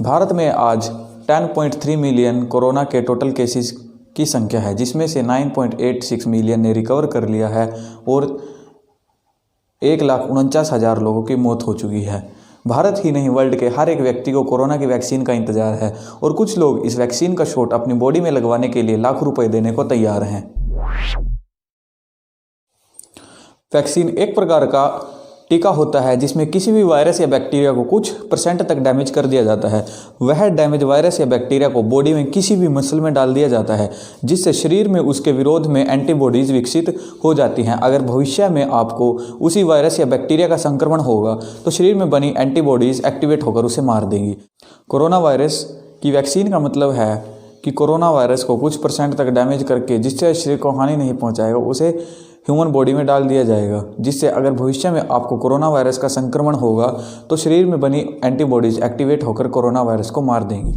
भारत में आज 10.3 million corona के टोटल केसेस की संख्या है, जिसमें से 9.86 मिलियन ने रिकवर कर लिया है और 1,49,000 लोगों की मौत हो चुकी है। भारत ही नहीं, वर्ल्ड के हर एक व्यक्ति को कोरोना की वैक्सीन का इंतजार है और कुछ लोग इस वैक्सीन का शॉट अपनी बॉडी में लगवाने के लिए लाखों रुपए देने को तैयार हैं। वैक्सीन एक प्रकार का टीका होता है जिसमें किसी भी वायरस या बैक्टीरिया को कुछ % तक डैमेज कर दिया जाता है। वह डैमेज वायरस या बैक्टीरिया को बॉडी में किसी भी मसल में डाल दिया जाता है, जिससे शरीर में उसके विरोध में एंटीबॉडीज विकसित हो जाती हैं। अगर भविष्य में आपको उसी वायरस या बैक्टीरिया का संक्रमण होगा तो शरीर में बनी एंटीबॉडीज एक्टिवेट होकर उसे मार देंगी। कोरोना वायरस की वैक्सीन का मतलब है कि कोरोना वायरस को कुछ % तक डैमेज करके, जिससे शरीर को हानि नहीं पहुँचाएगा, उसे ह्यूमन बॉडी में डाल दिया जाएगा, जिससे अगर भविष्य में आपको कोरोना वायरस का संक्रमण होगा तो शरीर में बनी एंटीबॉडीज एक्टिवेट होकर कोरोना वायरस को मार देंगी।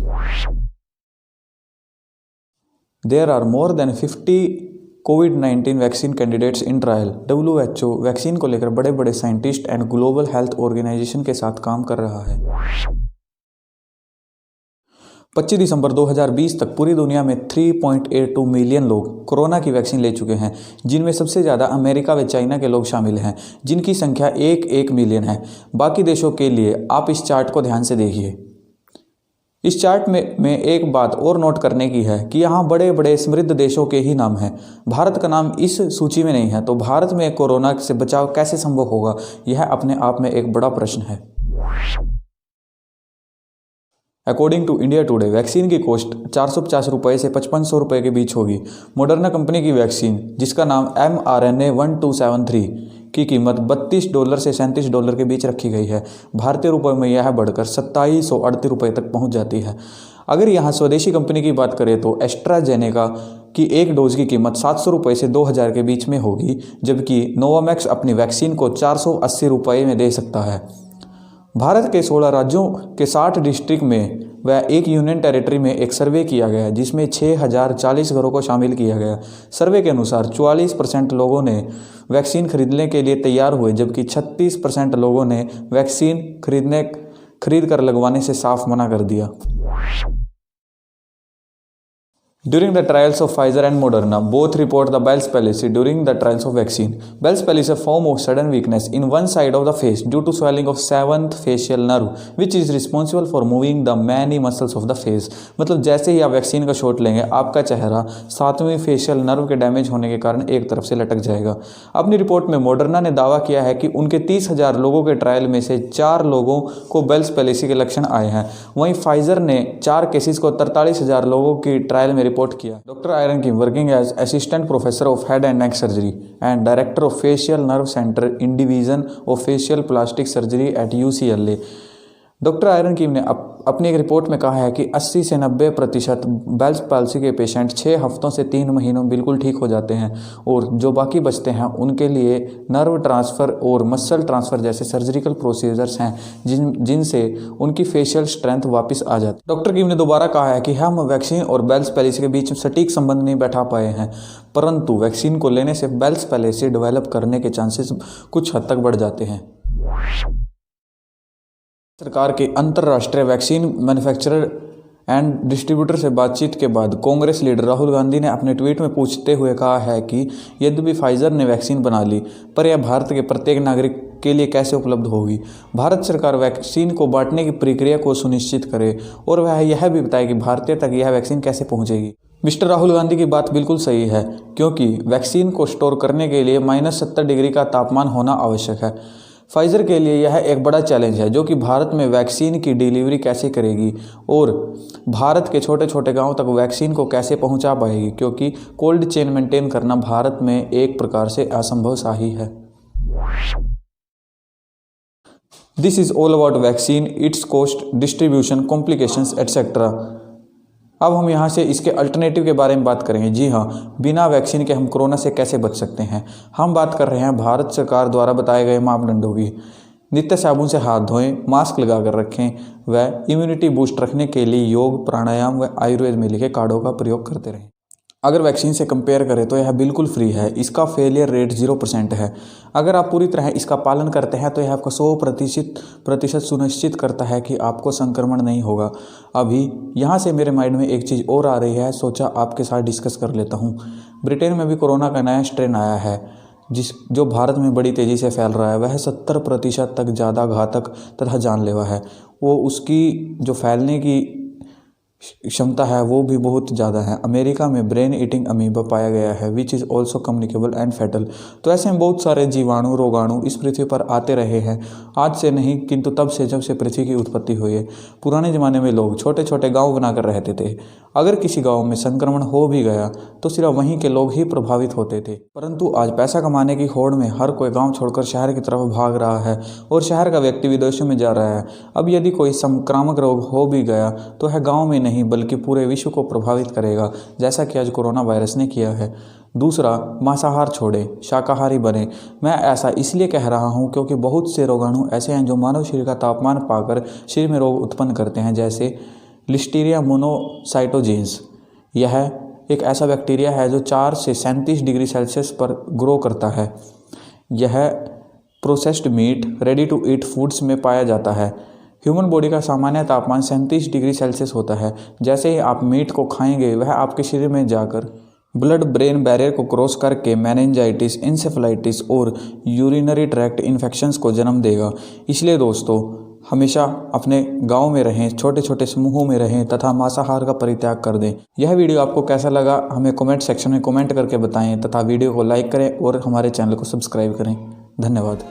देयर आर मोर देन 50 कोविड-19 vaccine candidates in trial. WHO vaccine को लेकर बड़े बड़े scientist and global health organization के साथ काम कर रहा है। 25 दिसंबर 2020 तक पूरी दुनिया में 3.82 मिलियन लोग कोरोना की वैक्सीन ले चुके हैं, जिनमें सबसे ज़्यादा अमेरिका व चाइना के लोग शामिल हैं, जिनकी संख्या 1 मिलियन है। बाकी देशों के लिए आप इस चार्ट को ध्यान से देखिए। इस चार्ट में एक बात और नोट करने की है कि यहाँ बड़े बड़े समृद्ध देशों के ही नाम हैं। भारत का नाम इस सूची में नहीं है, तो भारत में कोरोना से बचाव कैसे संभव होगा, यह अपने आप में एक बड़ा प्रश्न है। According to India today, vaccine की कॉस्ट 450 रुपये से 5500 रुपये के बीच होगी। मॉडर्ना कंपनी की वैक्सीन, जिसका नाम mRNA-1273 की कीमत $32 से $37 के बीच रखी गई है। भारतीय रुपये में यह बढ़कर 2738 रुपये तक पहुंच जाती है। अगर यहाँ स्वदेशी कंपनी की बात करें तो एस्ट्राजेनेका की एक डोज की कीमत 700 रुपये से 2000 के बीच में होगी, जबकि नोवामैक्स अपनी वैक्सीन को 480 रुपये में दे सकता है। भारत के 16 राज्यों के 60 डिस्ट्रिक्ट में व एक यूनियन टेरिटरी में एक सर्वे किया गया, जिसमें 6040 घरों को शामिल किया गया। सर्वे के अनुसार 44% लोगों ने वैक्सीन खरीदने के लिए तैयार हुए, जबकि 36% लोगों ने वैक्सीन खरीद कर लगवाने से साफ मना कर दिया। During the trials of Pfizer and Moderna, both report the Bell's palsy during the trials of vaccine. Bell's palsy is a form of sudden weakness in one side of the face due to swelling of 7th facial nerve, which is responsible for moving the many muscles of the face. मतलब जैसे ही आप vaccine का shot लेंगे, आपका चेहरा 7वीं facial nerve के damage होने के कारण एक तरफ से लटक जाएगा। अपनी रिपोर्ट में मॉडर्ना ने दावा किया है कि उनके 30,000 लोगों के ट्रायल में से 4 लोगों को बेल्स पैलेसी के लक्षण आए हैं। वहीं फाइजर ने 4 केसेस को 43,000 लोगों की ट्रायल में रिपोर्ट किया। Doctor Irene Kim, working as assistant professor of head and neck surgery and director of facial nerve center in division of facial plastic surgery at UCLA। Doctor Irene Kim ने अपनी एक report में कहा है कि 80 से 90% Bell's palsy के patient 6 हफ्तों से 3 महीनों में बिल्कुल ठीक हो जाते हैं, और जो बाकी बचते हैं उनके लिए नर्व ट्रांसफ़र और मसल ट्रांसफ़र जैसे सर्जिकल प्रोसीजर्स हैं, जिनसे उनकी फेशियल स्ट्रेंथ वापस आ जाती है। डॉक्टर किम ने दोबारा कहा है कि हम वैक्सीन और बेल्स पैलेसी के बीच सटीक संबंध नहीं बैठा पाए हैं, परंतु वैक्सीन को लेने से बेल्स पैलेसी डेवलप करने के चांसेस कुछ हद तक बढ़ जाते हैं। सरकार के अंतर्राष्ट्रीय वैक्सीन मैन्युफैक्चरर एंड डिस्ट्रीब्यूटर से बातचीत के बाद कांग्रेस लीडर राहुल गांधी ने अपने ट्वीट में पूछते हुए कहा है कि यद्यपि फाइजर ने वैक्सीन बना ली, पर यह भारत के प्रत्येक नागरिक के लिए कैसे उपलब्ध होगी। भारत सरकार वैक्सीन को बांटने की प्रक्रिया को सुनिश्चित करे और वह यह भी बताए कि भारतीय तक यह वैक्सीन कैसे पहुंचेगी। मिस्टर राहुल गांधी की बात बिल्कुल सही है, क्योंकि वैक्सीन को स्टोर करने के लिए -70 डिग्री का तापमान होना आवश्यक है। फाइजर के लिए यह एक बड़ा चैलेंज है, जो कि भारत में वैक्सीन की डिलीवरी कैसे करेगी और भारत के छोटे छोटे गांव तक वैक्सीन को कैसे पहुंचा पाएगी, क्योंकि कोल्ड चेन मेंटेन करना भारत में एक प्रकार से असंभव सा ही है। This is all about vaccine, it's cost, distribution, complications etcetera. अब हम यहाँ से इसके अल्टरनेटिव के बारे में बात करेंगे। जी हाँ, बिना वैक्सीन के हम कोरोना से कैसे बच सकते हैं। हम बात कर रहे हैं भारत सरकार द्वारा बताए गए मापदंडों की। नित्य साबुन से हाथ धोएं, मास्क लगा कर रखें व इम्यूनिटी बूस्ट रखने के लिए योग, प्राणायाम व आयुर्वेद में लिखे कार्डों का प्रयोग करते रहें। अगर वैक्सीन से कंपेयर करें तो यह बिल्कुल फ्री है। इसका फेलियर रेट 0% है। अगर आप पूरी तरह इसका पालन करते हैं तो यह आपको 100% सुनिश्चित करता है कि आपको संक्रमण नहीं होगा। अभी यहाँ से मेरे माइंड में एक चीज़ और आ रही है, सोचा आपके साथ डिस्कस कर लेता हूँ। ब्रिटेन में भी कोरोना का नया स्ट्रेन आया है जो भारत में बड़ी तेज़ी से फैल रहा है। वह 70% तक ज़्यादा घातक तथा जानलेवा है। वो उसकी जो फैलने की क्षमता है वो भी बहुत ज़्यादा है। अमेरिका में ब्रेन ईटिंग अमीबा पाया गया है which is also communicable and fatal. तो ऐसे में बहुत सारे जीवाणु रोगाणु इस पृथ्वी पर आते रहे हैं, आज से नहीं किंतु तब से जब से पृथ्वी की उत्पत्ति हुई है। पुराने ज़माने में लोग छोटे छोटे गांव बनाकर रहते थे। अगर किसी गांव में संक्रमण हो भी गया तो सिर्फ वहीं के लोग ही प्रभावित होते थे। परंतु आज पैसा कमाने की होड़ में हर कोई गाँव छोड़कर शहर की तरफ भाग रहा है और शहर का व्यक्ति विदेशों में जा रहा है। अब यदि कोई संक्रामक रोग हो भी गया तो वह गाँव में नहीं बल्कि पूरे विश्व को प्रभावित करेगा, जैसा कि आज कोरोना वायरस ने किया है। दूसरा, मांसाहार छोड़े, शाकाहारी बने। मैं ऐसा इसलिए कह रहा हूं क्योंकि बहुत से रोगाणु ऐसे हैं जो मानव शरीर का तापमान पाकर शरीर में रोग उत्पन्न करते हैं, जैसे लिस्टीरिया मोनोसाइटोजेंस। यह एक ऐसा बैक्टीरिया है जो 4 से 37 डिग्री सेल्सियस पर ग्रो करता है। यह processed meat, ready to eat foods में पाया जाता है। ह्यूमन बॉडी का सामान्य तापमान 37 डिग्री सेल्सियस होता है। जैसे ही आप मीट को खाएंगे वह आपके शरीर में जाकर ब्लड ब्रेन बैरियर को क्रॉस करके मेनिंजाइटिस, इंसेफेलाइटिस और यूरिनरी ट्रैक्ट इन्फेक्शंस को जन्म देगा। इसलिए दोस्तों, हमेशा अपने गांव में रहें, छोटे छोटे समूहों में रहें तथा मांसाहार का परित्याग कर दें। यह वीडियो आपको कैसा लगा हमें कमेंट सेक्शन में कमेंट करके बताएं तथा वीडियो को लाइक करें और हमारे चैनल को सब्सक्राइब करें। धन्यवाद।